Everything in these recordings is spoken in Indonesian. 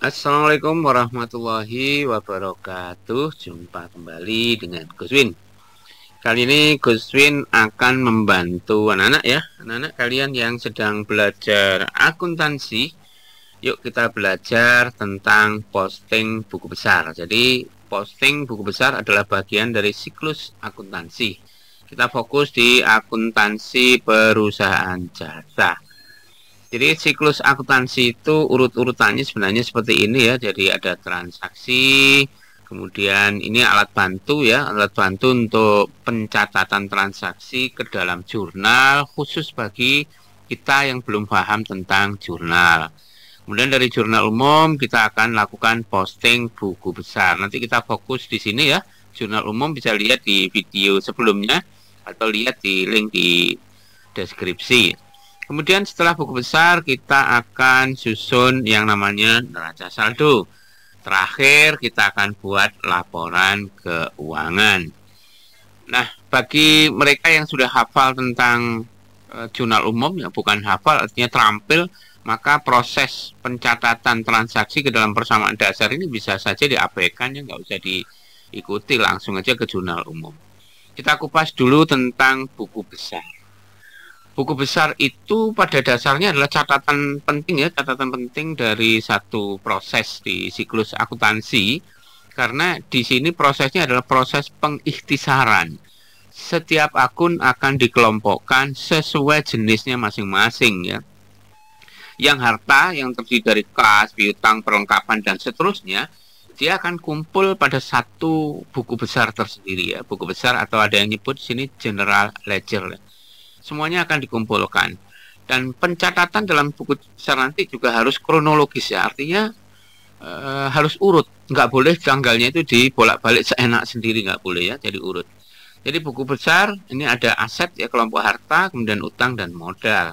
Assalamualaikum warahmatullahi wabarakatuh. Jumpa kembali dengan Gus Win. Kali ini Gus Win akan membantu anak-anak ya, anak-anak kalian yang sedang belajar akuntansi. Yuk kita belajar tentang posting buku besar. Jadi posting buku besar adalah bagian dari siklus akuntansi. Kita fokus di akuntansi perusahaan jasa. Jadi siklus akuntansi itu urut-urutannya sebenarnya seperti ini ya. Jadi ada transaksi, kemudian ini alat bantu ya, alat bantu untuk pencatatan transaksi ke dalam jurnal khusus bagi kita yang belum paham tentang jurnal. Kemudian dari jurnal umum kita akan lakukan posting buku besar. Nanti kita fokus di sini ya. Jurnal umum bisa lihat di video sebelumnya atau lihat di link di deskripsi. Kemudian setelah buku besar kita akan susun yang namanya neraca saldo. Terakhir kita akan buat laporan keuangan. Nah, bagi mereka yang sudah hafal tentang jurnal umum ya, bukan hafal artinya terampil, maka proses pencatatan transaksi ke dalam persamaan dasar ini bisa saja diabaikan ya, nggak usah diikuti, langsung aja ke jurnal umum. Kita kupas dulu tentang buku besar. Buku besar itu pada dasarnya adalah catatan penting ya, catatan penting dari satu proses di siklus akuntansi, karena di sini prosesnya adalah proses pengikhtisaran. Setiap akun akan dikelompokkan sesuai jenisnya masing-masing ya. Yang harta yang terdiri dari kas, piutang, perlengkapan dan seterusnya, dia akan kumpul pada satu buku besar tersendiri ya, buku besar atau ada yang nyebut di sini general ledger ya. Semuanya akan dikumpulkan. Dan pencatatan dalam buku besar nanti juga harus kronologis ya, artinya harus urut. Nggak boleh tanggalnya itu dibolak-balik seenak sendiri, nggak boleh ya, jadi urut. Jadi buku besar ini ada aset ya, kelompok harta, kemudian utang dan modal.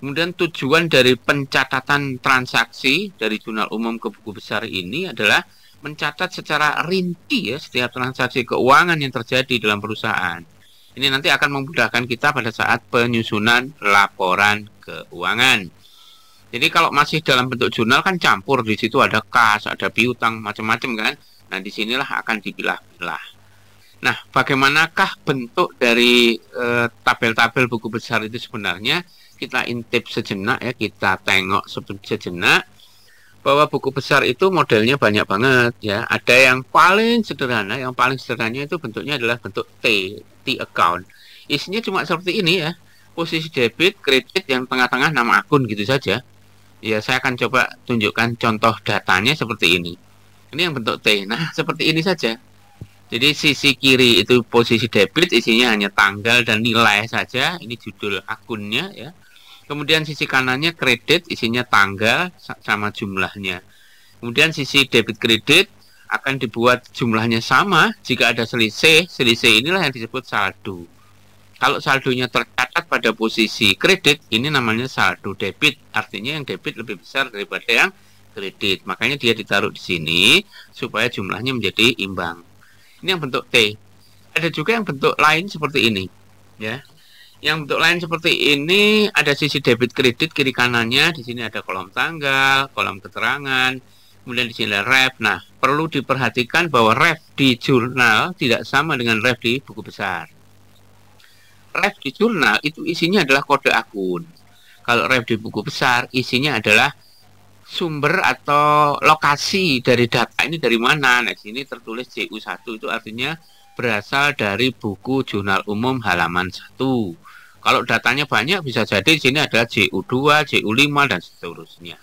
Kemudian tujuan dari pencatatan transaksi dari jurnal umum ke buku besar ini adalah mencatat secara rinci ya setiap transaksi keuangan yang terjadi dalam perusahaan. Ini nanti akan memudahkan kita pada saat penyusunan laporan keuangan. Jadi kalau masih dalam bentuk jurnal kan campur, di situ ada kas, ada piutang, macam-macam kan. Nah, disinilah akan dipilah-pilah. Nah, bagaimanakah bentuk dari tabel-tabel buku besar itu sebenarnya? Kita intip sejenak ya, kita tengok sejenak bahwa buku besar itu modelnya banyak banget ya. Ada yang paling sederhana, yang paling sederhananya itu bentuknya adalah bentuk T account. Isinya cuma seperti ini ya. Posisi debit, kredit, yang tengah-tengah nama akun gitu saja. Ya, saya akan coba tunjukkan contoh datanya seperti ini. Ini yang bentuk T. Nah, seperti ini saja. Jadi sisi kiri itu posisi debit, isinya hanya tanggal dan nilai saja. Ini judul akunnya ya. Kemudian sisi kanannya kredit, isinya tanggal sama jumlahnya. Kemudian sisi debit kredit akan dibuat jumlahnya sama jika ada selisih. Selisih inilah yang disebut saldo. Kalau saldonya tercatat pada posisi kredit, ini namanya saldo debit. Artinya yang debit lebih besar daripada yang kredit. Makanya dia ditaruh di sini supaya jumlahnya menjadi imbang. Ini yang bentuk T. Ada juga yang bentuk lain seperti ini, ya. Yang bentuk lain seperti ini ada sisi debit kredit kiri kanannya. Di sini ada kolom tanggal, kolom keterangan, kemudian di sini ada ref. Nah, perlu diperhatikan bahwa ref di jurnal tidak sama dengan ref di buku besar. Ref di jurnal itu isinya adalah kode akun. Kalau ref di buku besar isinya adalah sumber atau lokasi dari data ini dari mana. Nah, di sini tertulis JU1 itu artinya berasal dari buku jurnal umum halaman 1. Kalau datanya banyak bisa jadi di sini ada JU2, JU5 dan seterusnya.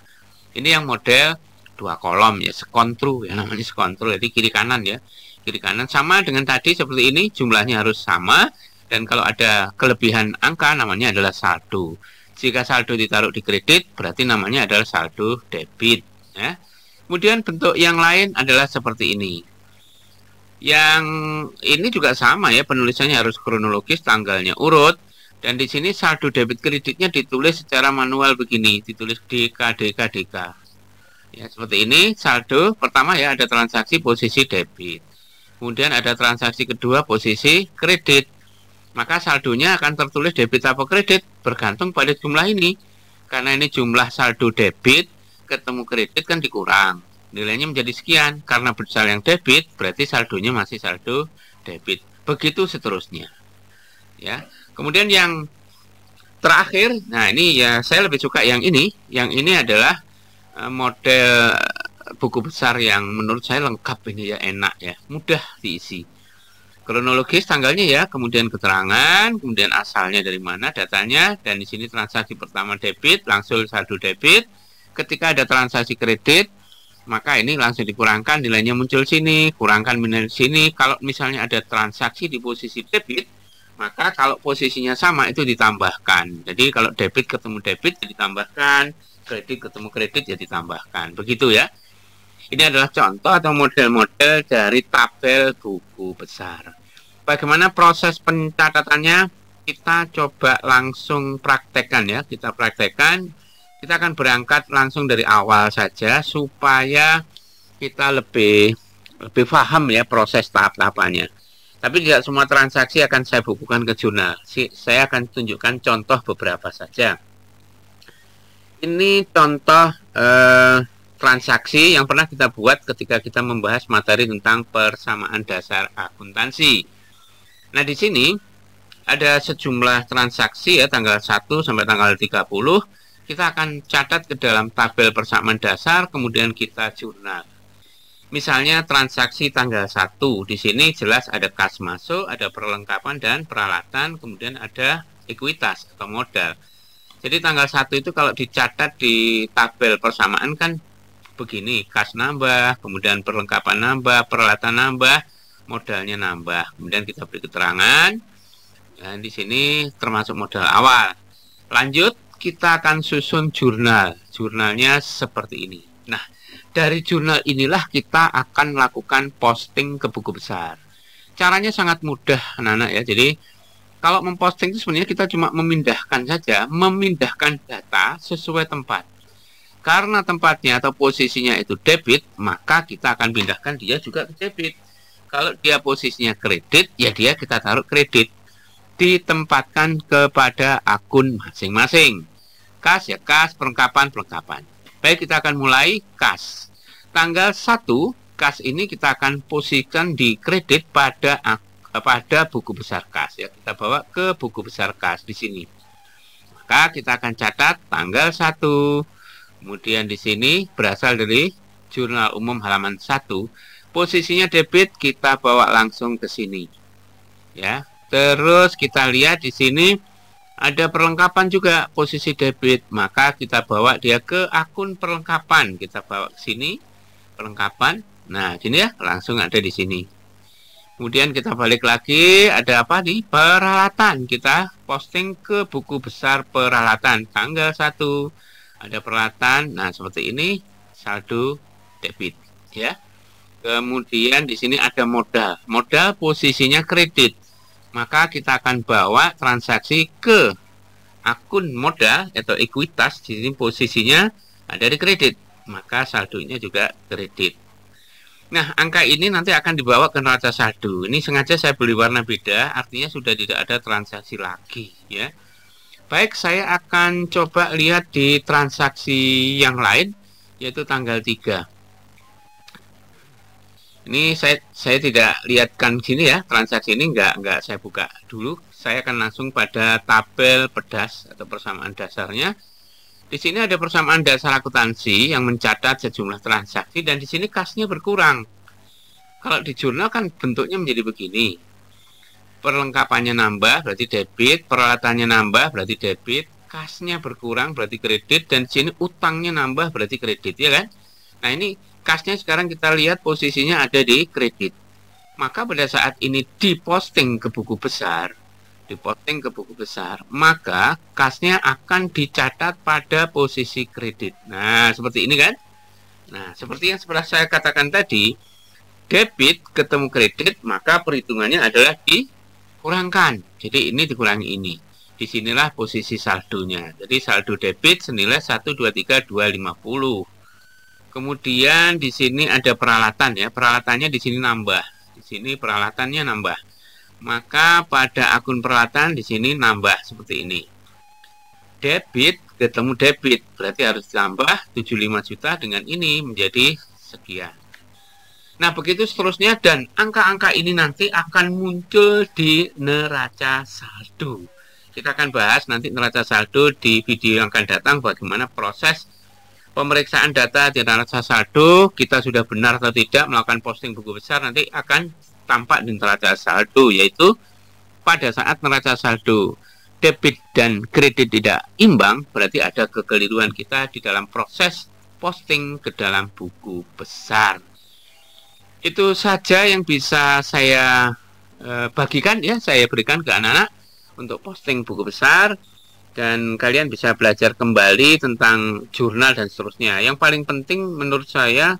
Ini yang model 2 kolom ya, sekontru ya, namanya sekontru. Jadi kiri kanan ya. Kiri kanan sama dengan tadi seperti ini, jumlahnya harus sama dan kalau ada kelebihan angka namanya adalah saldo. Jika saldo ditaruh di kredit berarti namanya adalah saldo debit ya. Kemudian bentuk yang lain adalah seperti ini. Yang ini juga sama ya, penulisannya harus kronologis, tanggalnya urut. Dan di sini saldo debit kreditnya ditulis secara manual begini, ditulis DK, DK, DK. Ya, seperti ini saldo pertama ya, ada transaksi posisi debit. Kemudian ada transaksi kedua posisi kredit. Maka saldonya akan tertulis debit atau kredit bergantung pada jumlah ini. Karena ini jumlah saldo debit ketemu kredit kan dikurang. nilainya menjadi sekian. Karena bersaldo yang debit, berarti saldonya masih saldo debit. Begitu seterusnya. Ya. Kemudian yang terakhir, nah ini ya saya lebih suka yang ini. Yang ini adalah model buku besar yang menurut saya lengkap ini ya, enak ya, mudah diisi. Kronologis tanggalnya ya, kemudian keterangan, kemudian asalnya dari mana datanya, dan di sini transaksi pertama debit, langsung saldo debit. Ketika ada transaksi kredit, maka ini langsung dikurangkan, nilainya muncul sini, kurangkan nilai sini. Kalau misalnya ada transaksi di posisi debit, maka kalau posisinya sama itu ditambahkan. Jadi kalau debit ketemu debit ya ditambahkan, kredit ketemu kredit ya ditambahkan. Begitu ya. Ini adalah contoh atau model-model dari tabel buku besar. Bagaimana proses pencatatannya? Kita coba langsung praktekkan ya. Kita praktekkan. Kita akan berangkat langsung dari awal saja supaya kita lebih paham ya proses tahap-tahapannya. Tapi tidak semua transaksi akan saya bukukan ke jurnal. Saya akan tunjukkan contoh beberapa saja. Ini contoh transaksi yang pernah kita buat ketika kita membahas materi tentang persamaan dasar akuntansi. Nah, di sini ada sejumlah transaksi ya, tanggal 1 sampai tanggal 30. Kita akan catat ke dalam tabel persamaan dasar, kemudian kita jurnal. Misalnya transaksi tanggal 1, di sini jelas ada kas masuk, ada perlengkapan dan peralatan, kemudian ada ekuitas atau modal. Jadi tanggal 1 itu kalau dicatat di tabel persamaan kan begini, kas nambah, kemudian perlengkapan nambah, peralatan nambah, modalnya nambah. Kemudian kita beri keterangan. Dan di sini termasuk modal awal. Lanjut, kita akan susun jurnal. Jurnalnya seperti ini. Nah, dari jurnal inilah kita akan lakukan posting ke buku besar. Caranya sangat mudah, anak-anak ya. Jadi, kalau memposting itu sebenarnya kita cuma memindahkan saja, memindahkan data sesuai tempat. Karena tempatnya atau posisinya itu debit, maka kita akan pindahkan dia juga ke debit. Kalau dia posisinya kredit, ya dia kita taruh kredit. Ditempatkan kepada akun masing-masing. Kas ya kas, perlengkapan, perlengkapan. Baik, kita akan mulai kas. Tanggal 1, kas ini kita akan posisikan di kredit pada buku besar kas. Ya, kita bawa ke buku besar kas di sini. Maka kita akan catat tanggal 1. Kemudian di sini berasal dari jurnal umum halaman 1. Posisinya debit kita bawa langsung ke sini. Ya. Terus kita lihat di sini ada perlengkapan juga posisi debit, maka kita bawa dia ke akun perlengkapan. Kita bawa ke sini perlengkapan. Nah, sini ya, langsung ada di sini. Kemudian kita balik lagi, ada apa nih? Peralatan. Kita posting ke buku besar peralatan tanggal 1. Ada peralatan. Nah, seperti ini saldo debit, ya. Kemudian di sini ada modal. Modal posisinya kredit. Maka kita akan bawa transaksi ke akun modal atau ekuitas. Di sini posisinya ada di kredit. Maka saldonya juga kredit. Nah, angka ini nanti akan dibawa ke neraca saldo. Ini sengaja saya beli warna beda, artinya sudah tidak ada transaksi lagi, ya. Baik, saya akan coba lihat di transaksi yang lain, yaitu tanggal 3. Ini saya tidak lihatkan sini ya, transaksi ini enggak saya buka dulu. Saya akan langsung pada tabel pedas atau persamaan dasarnya. Di sini ada persamaan dasar akuntansi yang mencatat sejumlah transaksi dan di sini kasnya berkurang. Kalau di jurnal kan bentuknya menjadi begini. Perlengkapannya nambah berarti debit, peralatannya nambah berarti debit, kasnya berkurang berarti kredit, dan di sini utangnya nambah berarti kredit, ya kan? Nah, ini kasnya sekarang kita lihat posisinya ada di kredit. Maka pada saat ini diposting ke buku besar, maka kasnya akan dicatat pada posisi kredit. Nah, seperti ini kan? Nah, seperti yang setelah saya katakan tadi, debit ketemu kredit, maka perhitungannya adalah dikurangkan. Jadi ini dikurangi ini. Disinilah posisi saldonya. Jadi saldo debit senilai 123.250. Kemudian di sini ada peralatan ya. Peralatannya di sini nambah. Di sini peralatannya nambah. Maka pada akun peralatan di sini nambah seperti ini. Debit ketemu debit, berarti harus ditambah 75 juta dengan ini menjadi sekian. Nah, begitu seterusnya, dan angka-angka ini nanti akan muncul di neraca saldo. Kita akan bahas nanti neraca saldo di video yang akan datang, bagaimana proses pemeriksaan data di neraca saldo, kita sudah benar atau tidak melakukan posting buku besar, nanti akan tampak di neraca saldo, yaitu pada saat neraca saldo debit dan kredit tidak imbang, berarti ada kekeliruan kita di dalam proses posting ke dalam buku besar. Itu saja yang bisa saya bagikan ya, saya berikan ke anak-anak untuk posting buku besar, dan kalian bisa belajar kembali tentang jurnal dan seterusnya. Yang paling penting menurut saya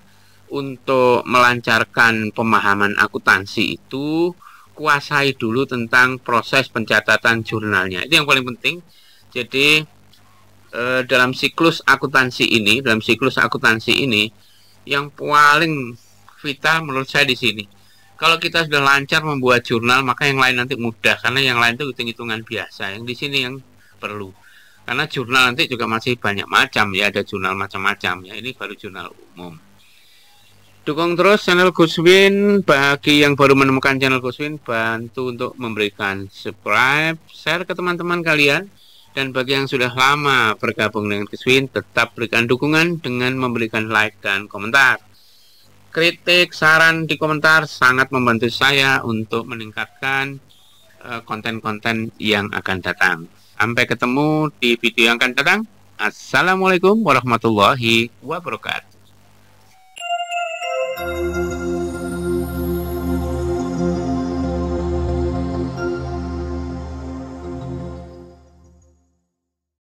untuk melancarkan pemahaman akuntansi itu kuasai dulu tentang proses pencatatan jurnalnya. Itu yang paling penting. Jadi dalam siklus akuntansi ini yang paling vital menurut saya di sini. Kalau kita sudah lancar membuat jurnal, maka yang lain nanti mudah, karena yang lain itu hitung-hitungan biasa. Yang di sini yang perlu. Karena jurnal nanti juga masih banyak macam ya, ada jurnal macam-macam ya. Ini baru jurnal umum. Dukung terus channel Guswin. Bagi yang baru menemukan channel Guswin, bantu untuk memberikan subscribe, share ke teman-teman kalian. Dan bagi yang sudah lama bergabung dengan Guswin, tetap berikan dukungan dengan memberikan like dan komentar. Kritik, saran di komentar sangat membantu saya untuk meningkatkan konten-konten yang akan datang. Sampai ketemu di video yang akan datang. Assalamualaikum warahmatullahi wabarakatuh.